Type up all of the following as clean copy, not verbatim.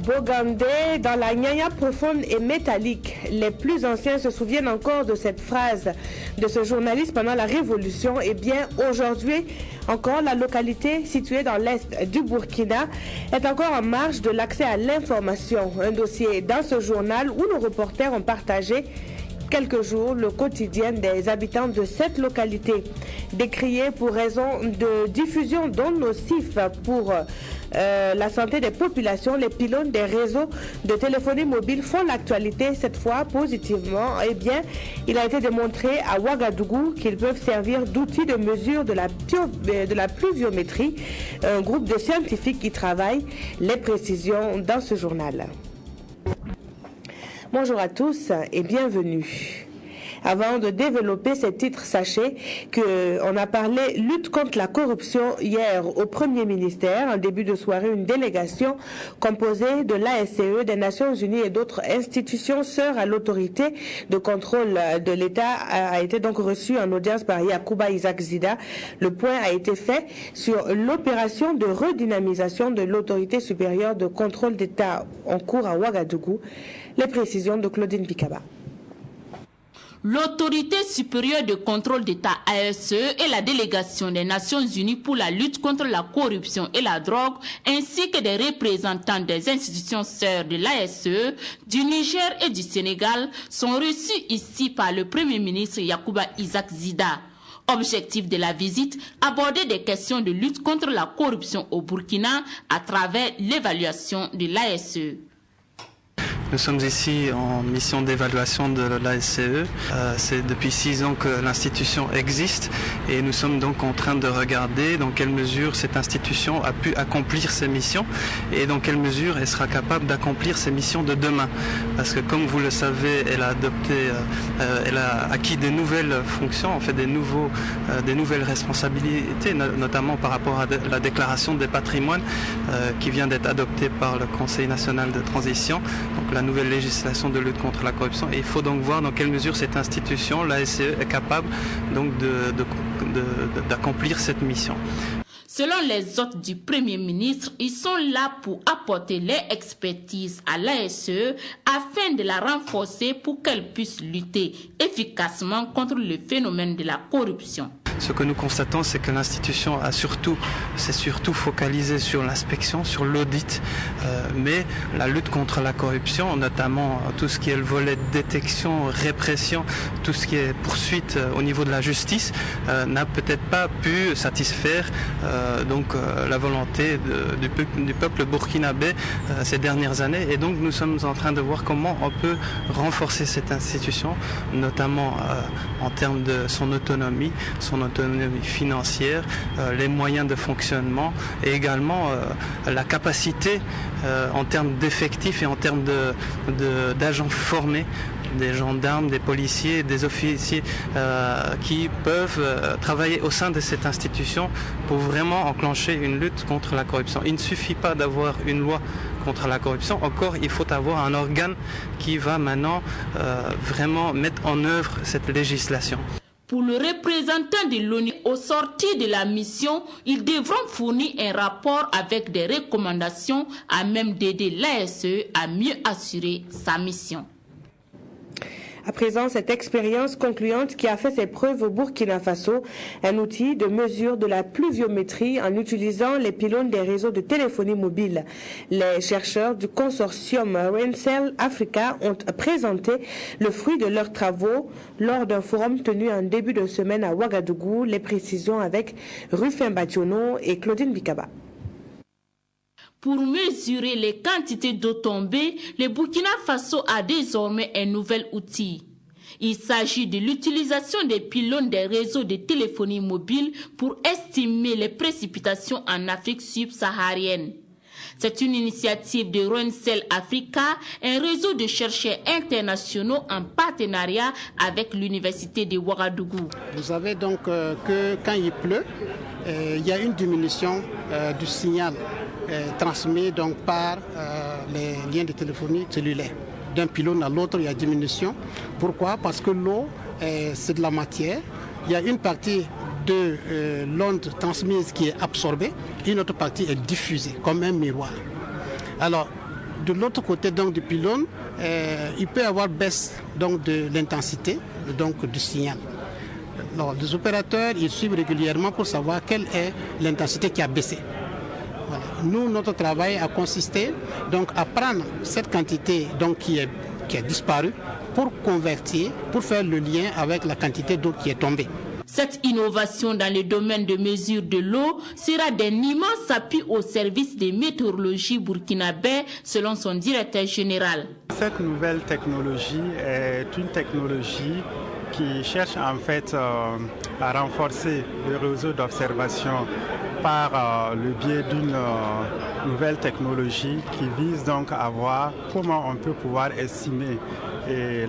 Bogandé dans la Nyanya profonde et métallique. Les plus anciens se souviennent encore de cette phrase de ce journaliste pendant la Révolution. Et bien aujourd'hui encore, la localité située dans l'est du Burkina est encore en marge de l'accès à l'information. Un dossier dans ce journal où nos reporters ont partagé quelques jours le quotidien des habitants de cette localité. Décriés pour raison de diffusion d'ondes nocifs pour la santé des populations, les pylônes des réseaux de téléphonie mobile font l'actualité, cette fois positivement. Eh bien, il a été démontré à Ouagadougou qu'ils peuvent servir d'outils de mesure de la pluviométrie. Un groupe de scientifiques qui travaillent les précisions dans ce journal. Bonjour à tous et bienvenue. Avant de développer ces titres, sachez qu'on a parlé lutte contre la corruption hier au Premier ministère. En début de soirée, une délégation composée de l'ASCE, des Nations Unies et d'autres institutions sœurs à l'autorité de contrôle de l'État a été donc reçue en audience par Yacouba Isaac Zida. Le point a été fait sur l'opération de redynamisation de l'autorité supérieure de contrôle d'État en cours à Ouagadougou. Les précisions de Claudine Bikaba. L'autorité supérieure de contrôle d'État ASE et la délégation des Nations Unies pour la lutte contre la corruption et la drogue, ainsi que des représentants des institutions sœurs de l'ASE, du Niger et du Sénégal, sont reçus ici par le Premier ministre Yacouba Isaac Zida. Objectif de la visite, aborder des questions de lutte contre la corruption au Burkina à travers l'évaluation de l'ASE. Nous sommes ici en mission d'évaluation de l'ASCE. C'est depuis 6 ans que l'institution existe et nous sommes donc en train de regarder dans quelle mesure cette institution a pu accomplir ses missions et dans quelle mesure elle sera capable d'accomplir ses missions de demain. Parce que comme vous le savez, elle a acquis de nouvelles fonctions, en fait des nouvelles responsabilités, notamment par rapport à la déclaration des patrimoines qui vient d'être adoptée par le Conseil national de transition. Donc, la nouvelle législation de lutte contre la corruption. Et il faut donc voir dans quelle mesure cette institution, l'ASCE, est capable donc d'accomplir cette mission. Selon les hôtes du Premier ministre, ils sont là pour apporter leur expertise à l'ASE afin de la renforcer pour qu'elle puisse lutter efficacement contre le phénomène de la corruption. Ce que nous constatons, c'est que l'institution s'est surtout focalisée sur l'inspection, sur l'audit, mais la lutte contre la corruption, notamment tout ce qui est le volet de détection, répression, tout ce qui est poursuite au niveau de la justice, n'a peut-être pas pu satisfaire la volonté du peuple burkinabé ces dernières années. Et donc nous sommes en train de voir comment on peut renforcer cette institution, notamment en termes de son autonomie financière, les moyens de fonctionnement et également la capacité en termes d'effectifs et en termes d'agents formés, des gendarmes, des policiers, des officiers qui peuvent travailler au sein de cette institution pour vraiment enclencher une lutte contre la corruption. Il ne suffit pas d'avoir une loi contre la corruption, encore il faut avoir un organe qui va maintenant vraiment mettre en œuvre cette législation. Pour le représentant de l'ONU, au sortir de la mission, ils devront fournir un rapport avec des recommandations à même d'aider l'ASE à mieux assurer sa mission. À présent, cette expérience concluante qui a fait ses preuves au Burkina Faso, un outil de mesure de la pluviométrie en utilisant les pylônes des réseaux de téléphonie mobile. Les chercheurs du consortium Rensel Africa ont présenté le fruit de leurs travaux lors d'un forum tenu en début de semaine à Ouagadougou. Les précisions avec Rufin Bationo et Claudine Bikaba. Pour mesurer les quantités d'eau tombée, le Burkina Faso a désormais un nouvel outil. Il s'agit de l'utilisation des pylônes des réseaux de téléphonie mobile pour estimer les précipitations en Afrique subsaharienne. C'est une initiative de Rensel Africa, un réseau de chercheurs internationaux en partenariat avec l'université de Ouagadougou. Vous savez donc que quand il pleut, il y a une diminution du signal transmis donc par les liens de téléphonie cellulaire. D'un pylône à l'autre, il y a diminution. Pourquoi? Parce que l'eau, c'est de la matière. Il y a une partie de l'onde transmise qui est absorbée, une autre partie est diffusée comme un miroir. Alors, de l'autre côté donc, du pylône, il peut y avoir baisse donc, de l'intensité donc, du signal. Alors, les opérateurs ils suivent régulièrement pour savoir quelle est l'intensité qui a baissé. Voilà. Nous, notre travail a consisté donc, à prendre cette quantité donc, qui a disparu pour convertir, pour faire le lien avec la quantité d'eau qui est tombée. Cette innovation dans le domaine de mesure de l'eau sera d'un immense appui au service de météorologie burkinabé, selon son directeur général. Cette nouvelle technologie est une technologie qui cherche en fait à renforcer le réseau d'observation par le biais d'une nouvelle technologie qui vise donc à voir comment on peut pouvoir estimer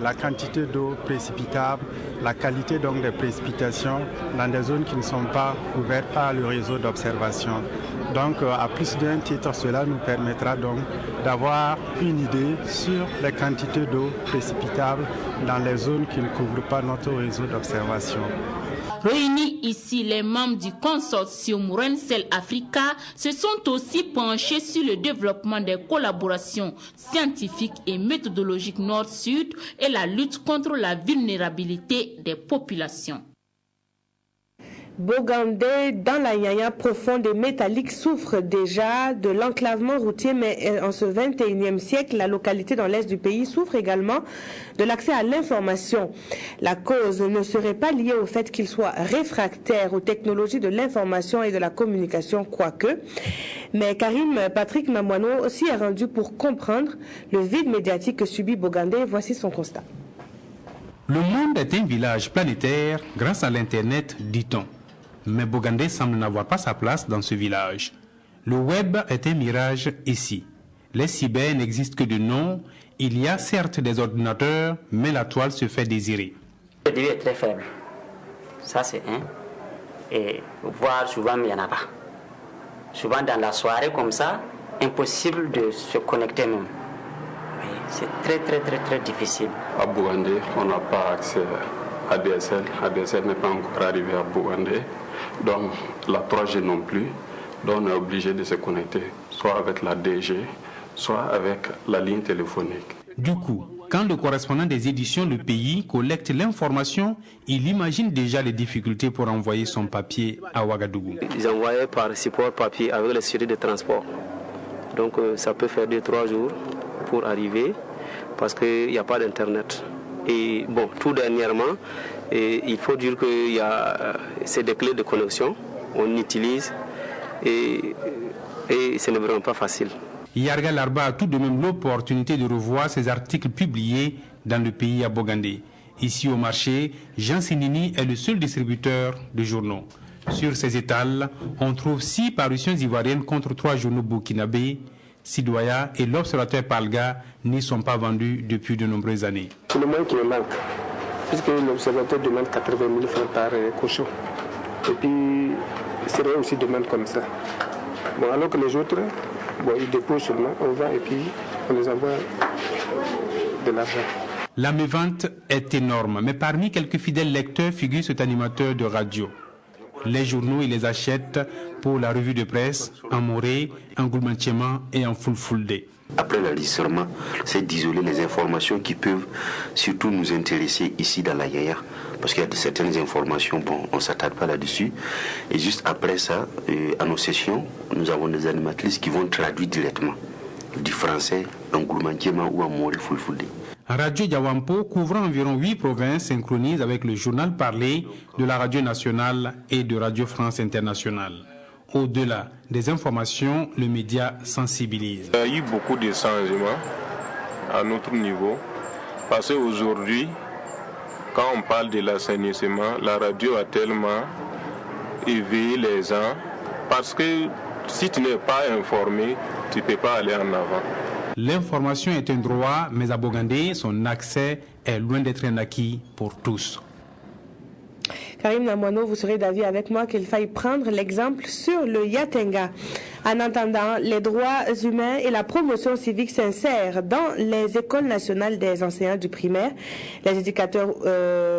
la quantité d'eau précipitable, la qualité donc des précipitations dans des zones qui ne sont pas couvertes par le réseau d'observation. Donc à plus d'un titre, cela nous permettra donc d'avoir une idée sur les quantités d'eau précipitable dans les zones qui ne couvrent pas notre réseau d'observation. Réunis ici, les membres du consortium Rensel Africa se sont aussi penchés sur le développement des collaborations scientifiques et méthodologiques nord-sud et la lutte contre la vulnérabilité des populations. Bogandé, dans la Yaya profonde et métallique, souffre déjà de l'enclavement routier, mais en ce 21e siècle, la localité dans l'est du pays souffre également de l'accès à l'information. La cause ne serait pas liée au fait qu'il soit réfractaire aux technologies de l'information et de la communication, quoique. Mais Karim Patrick Mamouano aussi est rendu pour comprendre le vide médiatique que subit Bogandé. Voici son constat. Le monde est un village planétaire grâce à l'Internet, dit-on. Mais Bogandé semble n'avoir pas sa place dans ce village. Le web est un mirage ici. Les cyber n'existent que de nom. Il y a certes des ordinateurs, mais la toile se fait désirer. Le débit est très faible. Ça, c'est un. Et voire souvent, il n'y en a pas. Souvent, dans la soirée comme ça, impossible de se connecter même. C'est très difficile. À Bogandé, on n'a pas accès à DSL. ADSL n'est pas encore arrivé à Bogandé. Donc la 3G non plus. Donc on est obligé de se connecter soit avec la DG, soit avec la ligne téléphonique. Du coup, quand le correspondant des éditions Le Pays collecte l'information, il imagine déjà les difficultés pour envoyer son papier à Ouagadougou. Ils envoyaient par support papier avec les séries de transport. Donc ça peut faire 2-3 jours pour arriver parce qu'il n'y a pas d'internet. Et bon, tout dernièrement, il faut dire que c'est des clés de connexion, on utilise et ce n'est vraiment pas facile. Yarga Larba a tout de même l'opportunité de revoir ses articles publiés dans Le Pays à Bogandé. Ici au marché, Jean Sénini est le seul distributeur de journaux. Sur ces étals, on trouve 6 parutions ivoiriennes contre 3 journaux burkinabés. Sidoya et l'Observateur Palga n'y sont pas vendus depuis de nombreuses années. C'est le moins qui me manque, puisque l'Observateur demande 80 000 francs par cochon. Et puis, c'est vrai aussi demande comme ça. Bon, alors que les autres, bon, ils déposent seulement, on va et puis on les envoie de l'argent. La mévente est énorme, mais parmi quelques fidèles lecteurs figure cet animateur de radio. Les journaux, il les achète pour la revue de presse en moré, en goulmantiement et en fulfulde. Après l'enregistrement, c'est d'isoler les informations qui peuvent surtout nous intéresser ici dans la Yaya. Parce qu'il y a certaines informations, bon, on ne s'attarde pas là-dessus. Et juste après ça, à nos sessions, nous avons des animatrices qui vont traduire directement du français en goulmantiement ou en moré fulfulde. Radio Diawampo, couvrant environ 8 provinces, synchronise avec le journal parlé de la Radio nationale et de Radio France Internationale. Au-delà des informations, le média sensibilise. Il y a eu beaucoup de changements à notre niveau, parce qu'aujourd'hui, quand on parle de l'assainissement, la radio a tellement éveillé les gens, parce que si tu n'es pas informé, tu ne peux pas aller en avant. L'information est un droit, mais à Bogandé, son accès est loin d'être un acquis pour tous. Karim Namouano, vous serez d'avis avec moi qu'il faille prendre l'exemple sur le Yatenga. En entendant les droits humains et la promotion civique sincère dans les écoles nationales des enseignants du primaire, les éducateurs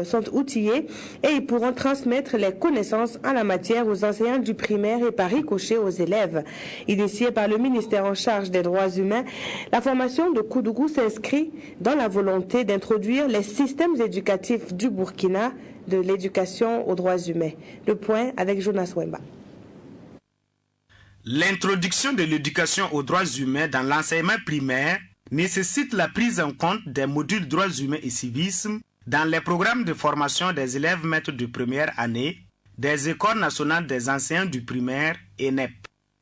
sont outillés et ils pourront transmettre les connaissances en la matière aux enseignants du primaire et par ricochet aux élèves. Initiée par le ministère en charge des droits humains, la formation de Koudougou s'inscrit dans la volonté d'introduire les systèmes éducatifs du Burkina de l'éducation aux droits humains. Le point avec Jonas Wemba. L'introduction de l'éducation aux droits humains dans l'enseignement primaire nécessite la prise en compte des modules droits humains et civisme dans les programmes de formation des élèves maîtres de première année des écoles nationales des enseignants du primaire ENEP.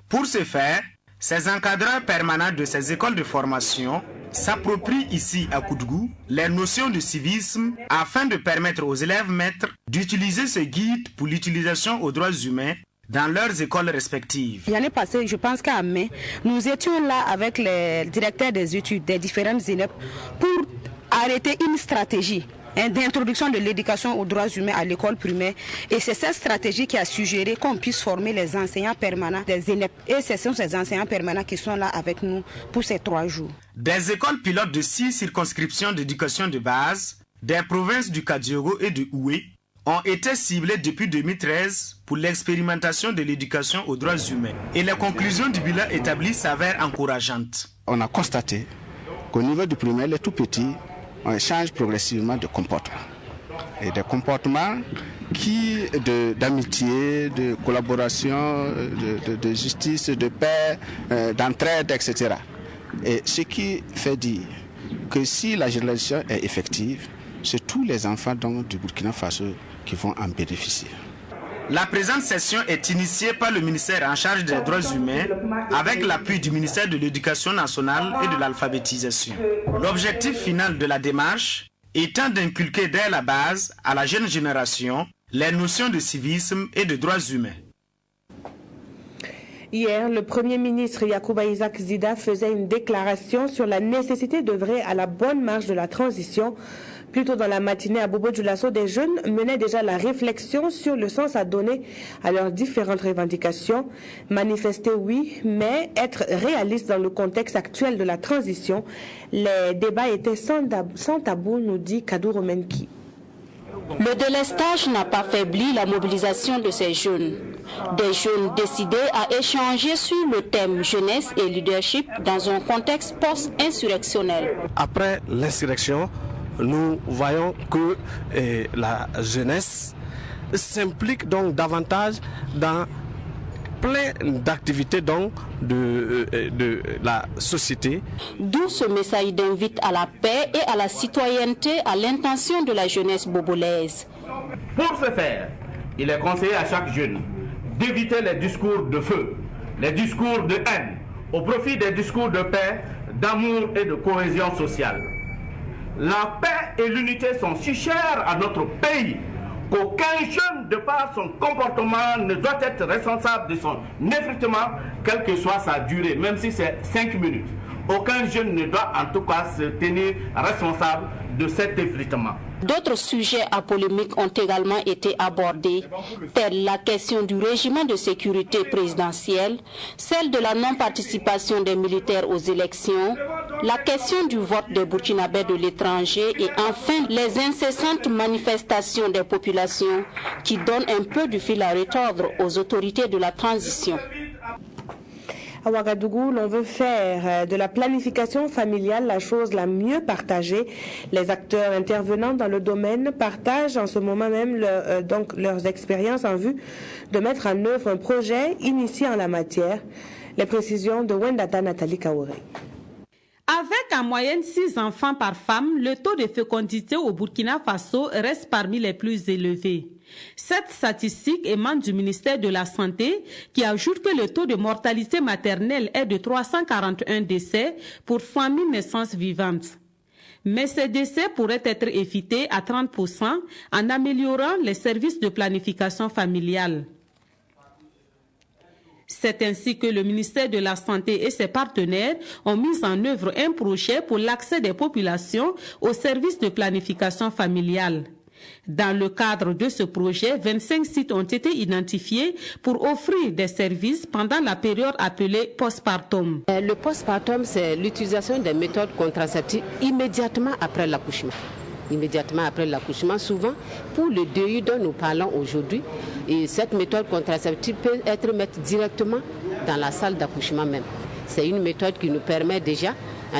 Pour ce faire, ces encadreurs permanents de ces écoles de formation s'approprient ici à Koudougou les notions de civisme afin de permettre aux élèves maîtres d'utiliser ce guide pour l'utilisation aux droits humains dans leurs écoles respectives. L'année passée, je pense qu'à mai, nous étions là avec les directeurs des études des différentes INEP pour arrêter une stratégie d'introduction de l'éducation aux droits humains à l'école primaire. Et c'est cette stratégie qui a suggéré qu'on puisse former les enseignants permanents des INEP. Et ce sont ces enseignants permanents qui sont là avec nous pour ces 3 jours. Des écoles pilotes de 6 circonscriptions d'éducation de base, des provinces du Kadiogo et de Oué, ont été ciblés depuis 2013 pour l'expérimentation de l'éducation aux droits humains. Et les conclusions du bilan établi s'avèrent encourageantes. On a constaté qu'au niveau du primaire, les tout petits, on change progressivement de comportement. Et des comportements d'amitié, de collaboration, de justice, de paix, d'entraide, etc. Et ce qui fait dire que si la généralisation est effective, c'est tous les enfants donc, du Burkina Faso qui vont en bénéficier. La présente session est initiée par le ministère en charge des droits humains avec l'appui du ministère de l'Éducation nationale et de l'alphabétisation. L'objectif final de la démarche étant d'inculquer dès la base à la jeune génération les notions de civisme et de droits humains. Hier, le Premier ministre Yacouba Isaac Zida faisait une déclaration sur la nécessité d'œuvrer à la bonne marche de la transition. Plus tôt dans la matinée, à Bobo Dioulasso, des jeunes menaient déjà la réflexion sur le sens à donner à leurs différentes revendications. Manifester, oui, mais être réaliste dans le contexte actuel de la transition. Les débats étaient sans tabou, nous dit Kadou Romenki. Le délestage n'a pas faibli la mobilisation de ces jeunes. Des jeunes décidés à échanger sur le thème jeunesse et leadership dans un contexte post-insurrectionnel. Après l'insurrection, nous voyons que la jeunesse s'implique donc davantage dans plein d'activités donc de la société. D'où ce message d'invite à la paix et à la citoyenneté à l'intention de la jeunesse bobolaise. Pour ce faire, il est conseillé à chaque jeune d'éviter les discours de feu, les discours de haine, au profit des discours de paix, d'amour et de cohésion sociale. La paix et l'unité sont si chères à notre pays qu'aucun jeune, de par son comportement, ne doit être responsable de son effritement, quelle que soit sa durée, même si c'est 5 minutes. Aucun jeune ne doit en tout cas se tenir responsable de cet effritement. D'autres sujets à polémique ont également été abordés, tels la question du régime de sécurité présidentielle, celle de la non-participation des militaires aux élections, la question du vote des Burkinabés de l'étranger et enfin les incessantes manifestations des populations qui donnent un peu du fil à retordre aux autorités de la transition. À Ouagadougou, l'on veut faire de la planification familiale la chose la mieux partagée. Les acteurs intervenant dans le domaine partagent en ce moment même leurs expériences en vue de mettre en œuvre un projet initié en la matière. Les précisions de Wendata Nathalie Kaoré. Avec en moyenne 6 enfants par femme, le taux de fécondité au Burkina Faso reste parmi les plus élevés. Cette statistique émane du ministère de la Santé qui ajoute que le taux de mortalité maternelle est de 341 décès pour 100 000 naissances vivantes. Mais ces décès pourraient être évités à 30% en améliorant les services de planification familiale. C'est ainsi que le ministère de la Santé et ses partenaires ont mis en œuvre un projet pour l'accès des populations aux services de planification familiale. Dans le cadre de ce projet, 25 sites ont été identifiés pour offrir des services pendant la période appelée postpartum. Le postpartum, c'est l'utilisation des méthodes contraceptives immédiatement après l'accouchement. Immédiatement après l'accouchement, souvent pour le DEU dont nous parlons aujourd'hui, et cette méthode contraceptive peut être mise directement dans la salle d'accouchement même. C'est une méthode qui nous permet déjà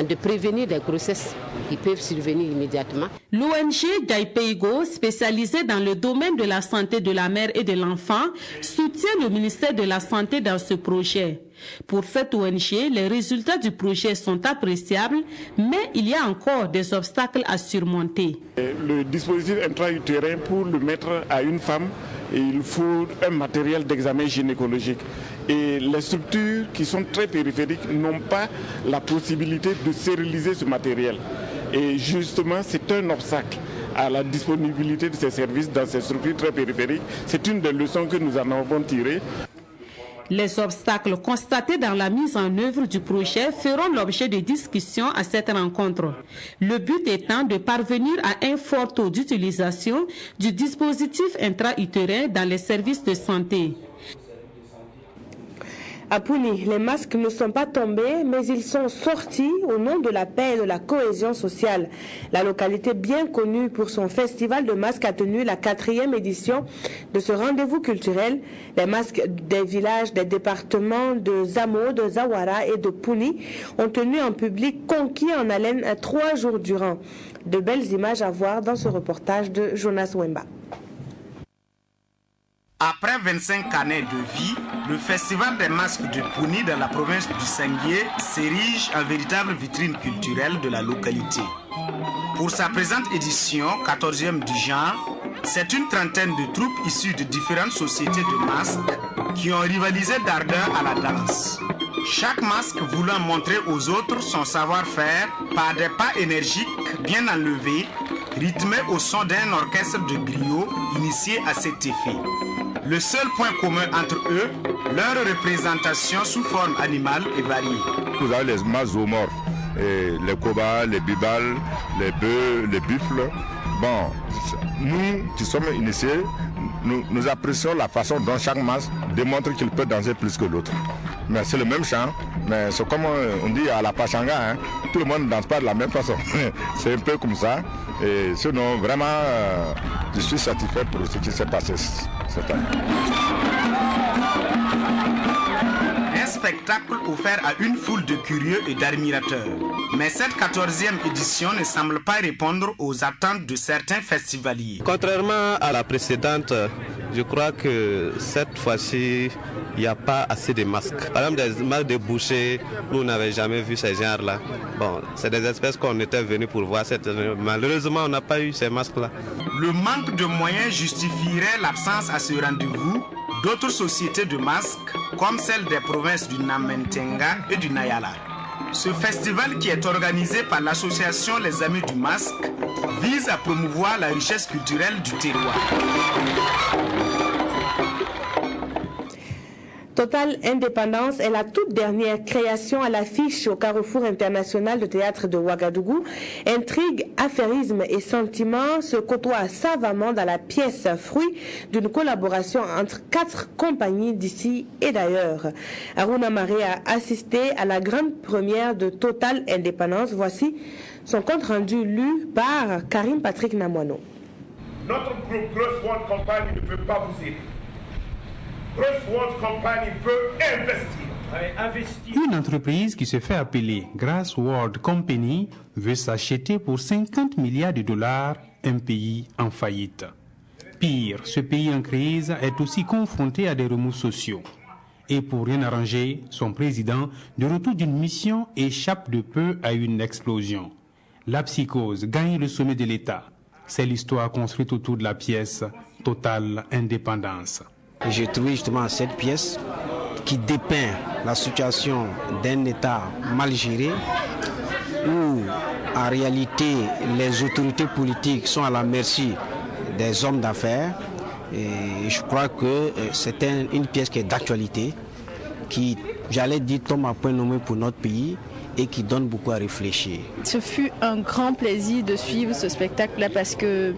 de prévenir des grossesses qui peuvent survenir immédiatement. L'ONG Daipeigo, spécialisée dans le domaine de la santé de la mère et de l'enfant, soutient le ministère de la Santé dans ce projet. Pour cette ONG, les résultats du projet sont appréciables, mais il y a encore des obstacles à surmonter. Le dispositif intra-utérin, pour le mettre à une femme, il faut un matériel d'examen gynécologique. Et les structures qui sont très périphériques n'ont pas la possibilité de stériliser ce matériel. Et justement, c'est un obstacle à la disponibilité de ces services dans ces structures très périphériques. C'est une des leçons que nous en avons tirées. Les obstacles constatés dans la mise en œuvre du projet feront l'objet de discussions à cette rencontre. Le but étant de parvenir à un fort taux d'utilisation du dispositif intra-utérin dans les services de santé. À Pouni, les masques ne sont pas tombés, mais ils sont sortis au nom de la paix et de la cohésion sociale. La localité bien connue pour son festival de masques a tenu la 4e édition de ce rendez-vous culturel. Les masques des villages des départements de Zamo, de Zawara et de Pouni ont tenu un public conquis en haleine 3 jours durant. De belles images à voir dans ce reportage de Jonas Wemba. Après 25 années de vie, le festival des masques de Pouni dans la province du Sanguier s'érige en véritable vitrine culturelle de la localité. Pour sa présente édition, 14e du genre, c'est une trentaine de troupes issues de différentes sociétés de masques qui ont rivalisé d'ardeur à la danse. Chaque masque voulant montrer aux autres son savoir-faire par des pas énergiques bien enlevés, rythmés au son d'un orchestre de griots initié à cet effet. Le seul point commun entre eux, leur représentation sous forme animale est variée. Vous avez les masques zoomorphes, les cobas, les bibales, les bœufs, les buffles. Bon, nous qui sommes initiés, nous apprécions la façon dont chaque masque démontre qu'il peut danser plus que l'autre. Mais c'est le même chant, mais c'est comme on dit à la Pachanga, hein, tout le monde ne danse pas de la même façon. C'est un peu comme ça. Et sinon, vraiment, je suis satisfait pour ce qui s'est passé cette année. Un spectacle offert à une foule de curieux et d'admirateurs. Mais cette 14e édition ne semble pas répondre aux attentes de certains festivaliers. Contrairement à la précédente, je crois que cette fois-ci, il n'y a pas assez de masques. Par exemple, des masques de boucher, nous n'avons jamais vu ces genres-là. Bon, c'est des espèces qu'on était venus pour voir. Malheureusement, on n'a pas eu ces masques-là. Le manque de moyens justifierait l'absence à ce rendez-vous d'autres sociétés de masques, comme celle des provinces du Namentenga et du Nayala. Ce festival, qui est organisé par l'association Les Amis du Masque, vise à promouvoir la richesse culturelle du terroir. Total Indépendance est la toute dernière création à l'affiche au Carrefour international de théâtre de Ouagadougou. Intrigue, affairisme et sentiments se côtoient savamment dans la pièce, fruit d'une collaboration entre 4 compagnies d'ici et d'ailleurs. Aruna Maré a assisté à la grande première de Total Indépendance. Voici son compte rendu lu par Karim Patrick Namwano. Notre groupe Grossworld Company ne peut pas vous aider. Grossworld Company veut investir. Une entreprise qui se fait appeler Grossworld Company veut s'acheter pour 50 milliards de dollars un pays en faillite. Pire, ce pays en crise est aussi confronté à des remous sociaux. Et pour rien arranger, son président, de retour d'une mission, échappe de peu à une explosion. La psychose gagne le sommet de l'État. C'est l'histoire construite autour de la pièce Total Indépendance. J'ai trouvé justement cette pièce qui dépeint la situation d'un État mal géré, où en réalité les autorités politiques sont à la merci des hommes d'affaires. Et je crois que c'est une pièce qui est d'actualité, qui, j'allais dire, tombe à point nommé pour notre pays et qui donne beaucoup à réfléchir. Ce fut un grand plaisir de suivre ce spectacle-là parce que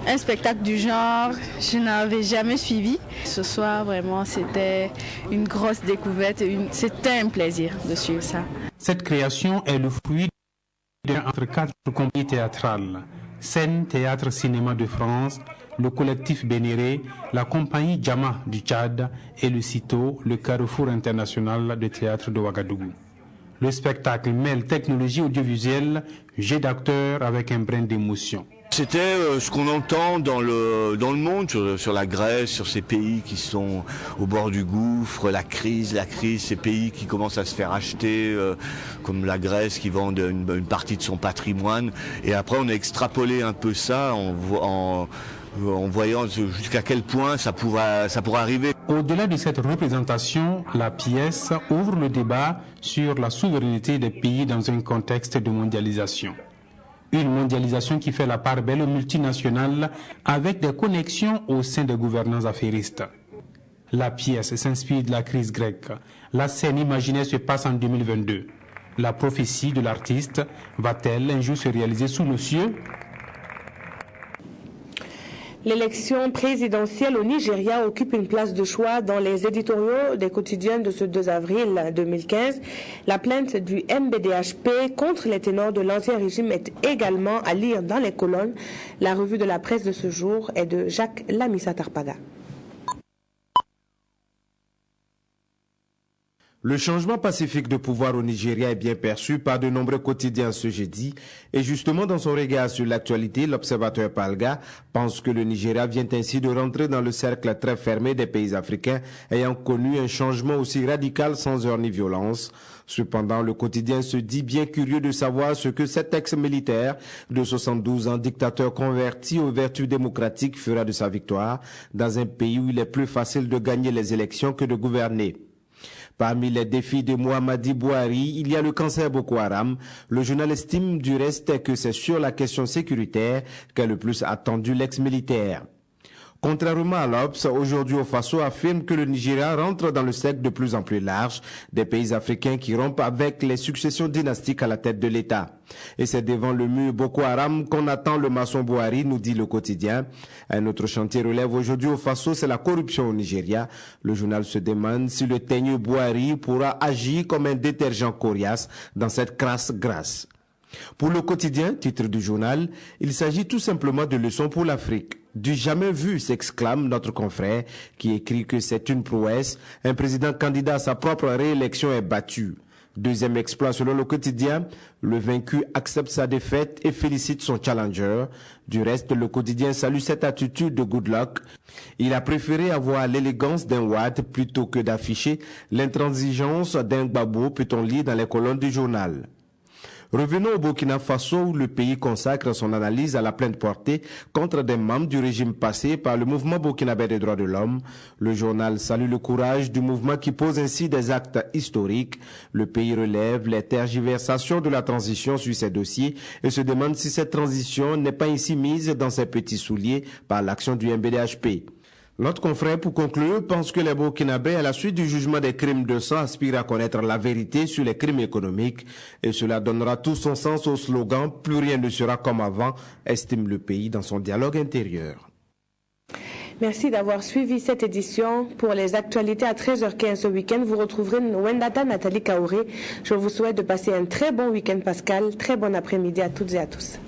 Un spectacle du genre, je n'avais jamais suivi. Ce soir, vraiment, c'était une grosse découverte. C'était un plaisir de suivre ça. Cette création est le fruit entre 4 compagnies théâtrales. Scène Théâtre Cinéma de France, le collectif Bénéré, la compagnie Djama du Tchad et le CITO, le Carrefour international de théâtre de Ouagadougou. Le spectacle mêle technologie audiovisuelle, jeu d'acteurs avec un brin d'émotion. C'était ce qu'on entend dans le monde, sur la Grèce, sur ces pays qui sont au bord du gouffre, la crise, ces pays qui commencent à se faire acheter, comme la Grèce qui vend une partie de son patrimoine. Et après on a extrapolé un peu ça en voyant jusqu'à quel point ça pourrait arriver. Au-delà de cette représentation, la pièce ouvre le débat sur la souveraineté des pays dans un contexte de mondialisation. Une mondialisation qui fait la part belle aux multinationales avec des connexions au sein des gouvernants affairistes. La pièce s'inspire de la crise grecque. La scène imaginaire se passe en 2022. La prophétie de l'artiste va-t-elle un jour se réaliser sous nos cieux? L'élection présidentielle au Nigeria occupe une place de choix dans les éditoriaux des quotidiens de ce 2 avril 2015. La plainte du MBDHP contre les ténors de l'ancien régime est également à lire dans les colonnes. La revue de la presse de ce jour est de Jacques Lamissa Tarpaga. Le changement pacifique de pouvoir au Nigeria est bien perçu par de nombreux quotidiens ce jeudi. Et justement, dans son regard sur l'actualité, l'observateur Palga pense que le Nigeria vient ainsi de rentrer dans le cercle très fermé des pays africains ayant connu un changement aussi radical sans heurts ni violence. Cependant, le quotidien se dit bien curieux de savoir ce que cet ex-militaire de 72 ans, dictateur converti aux vertus démocratiques, fera de sa victoire dans un pays où il est plus facile de gagner les élections que de gouverner. Parmi les défis de Mohamedi Bouhari, il y a le cancer Boko Haram. Le journal estime du reste que c'est sur la question sécuritaire qu'a le plus attendu l'ex-militaire. Contrairement à l'Obs, aujourd'hui au Faso affirme que le Nigeria rentre dans le cercle de plus en plus large des pays africains qui rompent avec les successions dynastiques à la tête de l'État. Et c'est devant le mur Boko Haram qu'on attend le maçon Bouhari, nous dit le quotidien. Un autre chantier relève aujourd'hui au Faso, c'est la corruption au Nigeria. Le journal se demande si le teigneux Bouhari pourra agir comme un détergent coriace dans cette crasse grasse. Pour le quotidien, titre du journal, il s'agit tout simplement de leçons pour l'Afrique. Du jamais vu, s'exclame notre confrère, qui écrit que c'est une prouesse. Un président candidat à sa propre réélection est battu. Deuxième exploit selon le quotidien, le vaincu accepte sa défaite et félicite son challenger. Du reste, le quotidien salue cette attitude de Goodluck. Il a préféré avoir l'élégance d'un Wade plutôt que d'afficher l'intransigeance d'un Gbagbo, peut-on lire dans les colonnes du journal. Revenons au Burkina Faso où le pays consacre son analyse à la plainte portée contre des membres du régime passé par le mouvement burkinabé des droits de l'homme. Le journal salue le courage du mouvement qui pose ainsi des actes historiques. Le pays relève les tergiversations de la transition sur ces dossiers et se demande si cette transition n'est pas ici mise dans ses petits souliers par l'action du MBDHP. Notre confrère, pour conclure, pense que les Burkinabés, à la suite du jugement des crimes de sang, aspirent à connaître la vérité sur les crimes économiques et cela donnera tout son sens au slogan « Plus rien ne sera comme avant », estime le pays dans son dialogue intérieur. Merci d'avoir suivi cette édition. Pour les actualités à 13h15 ce week-end, vous retrouverez Wendata Nathalie Kaouré. Je vous souhaite de passer un très bon week-end pascal, très bon après-midi à toutes et à tous.